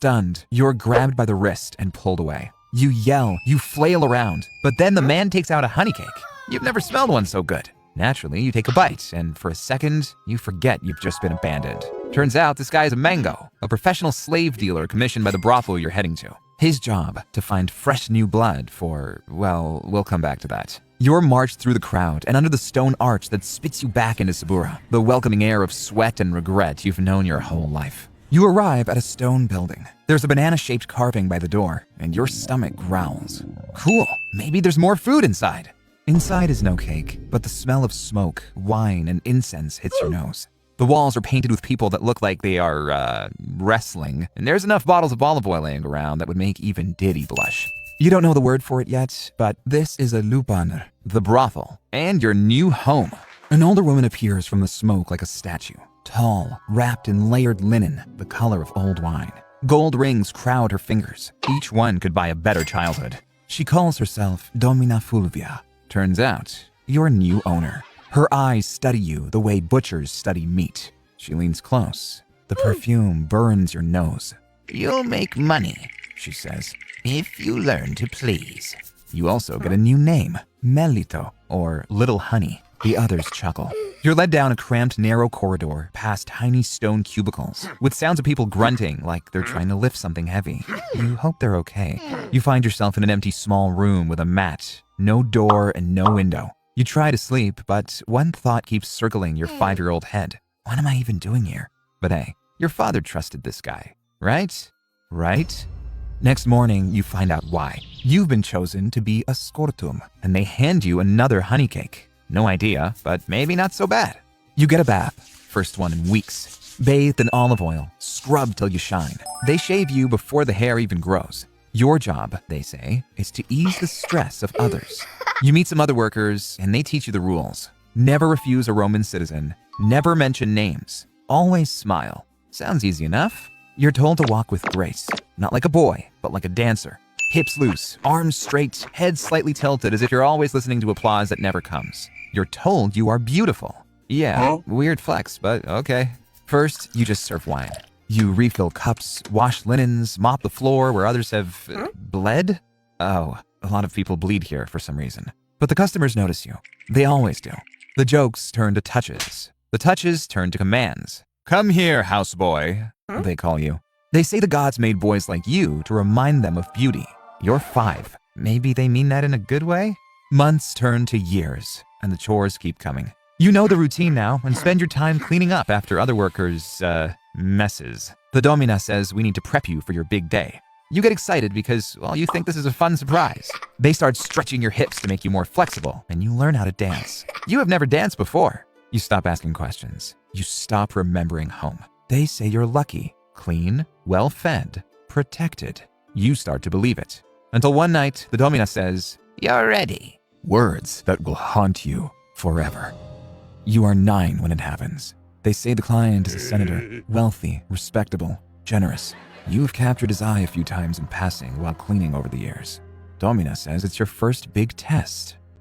Stunned, you're grabbed by the wrist and pulled away. You yell, you flail around, but then the man takes out a honey cake. You've never smelled one so good. Naturally, you take a bite, and for a second, you forget you've just been abandoned. Turns out this guy is a Mango, a professional slave dealer commissioned by the brothel you're heading to. His job, to find fresh new blood for, well, we'll come back to that. You're marched through the crowd and under the stone arch that spits you back into Sabura, the welcoming air of sweat and regret you've known your whole life. You arrive at a stone building. There's a banana-shaped carving by the door, and your stomach growls. Cool, maybe there's more food inside. Inside is no cake, but the smell of smoke, wine, and incense hits your nose. The walls are painted with people that look like they are, wrestling, and there's enough bottles of olive oil laying around that would make even Diddy blush. You don't know the word for it yet, but this is a lupanar, the brothel, and your new home. An older woman appears from the smoke like a statue, tall, wrapped in layered linen, the color of old wine. Gold rings crowd her fingers. Each one could buy a better childhood. She calls herself Domina Fulvia. Turns out, your new owner. Her eyes study you the way butchers study meat. She leans close. The perfume burns your nose. You'll make money, She says. if you learn to please. You also get a new name, Melito, or Little Honey. The others chuckle. You're led down a cramped, narrow corridor past tiny stone cubicles with sounds of people grunting like they're trying to lift something heavy. You hope they're okay. You find yourself in an empty small room with a mat, no door and no window. You try to sleep, but one thought keeps circling your 5-year-old head. What am I even doing here? But hey, your father trusted this guy, right? Right? Next morning, you find out why. You've been chosen to be a scortum, and they hand you another honey cake. No idea, but maybe not so bad. You get a bath, first one in weeks. Bathed in olive oil, scrubbed till you shine. They shave you before the hair even grows. Your job, they say, is to ease the stress of others. You meet some other workers, and they teach you the rules. Never refuse a Roman citizen. Never mention names. Always smile. Sounds easy enough. You're told to walk with grace. Not like a boy, but like a dancer. Hips loose, arms straight, head slightly tilted as if you're always listening to applause that never comes. You're told you are beautiful. Yeah, weird flex, but okay. First, you just serve wine. You refill cups, wash linens, mop the floor where others have bled? Oh, a lot of people bleed here for some reason. But the customers notice you. They always do. The jokes turn to touches. The touches turn to commands. Come here, houseboy, they call you. They say the gods made boys like you to remind them of beauty. You're 5. Maybe they mean that in a good way? Months turn to years, and the chores keep coming. You know the routine now and spend your time cleaning up after other workers', messes. The Domina says we need to prep you for your big day. You get excited because, well, you think this is a fun surprise. They start stretching your hips to make you more flexible, and you learn how to dance. You have never danced before. You stop asking questions. You stop remembering home. They say you're lucky, clean, well-fed, protected. You start to believe it. Until one night, the Domina says, You're ready. words that will haunt you forever. You are 9 when it happens. They say the client is a senator, wealthy, respectable, generous. You've captured his eye a few times in passing while cleaning over the years. Domina says it's your first big test.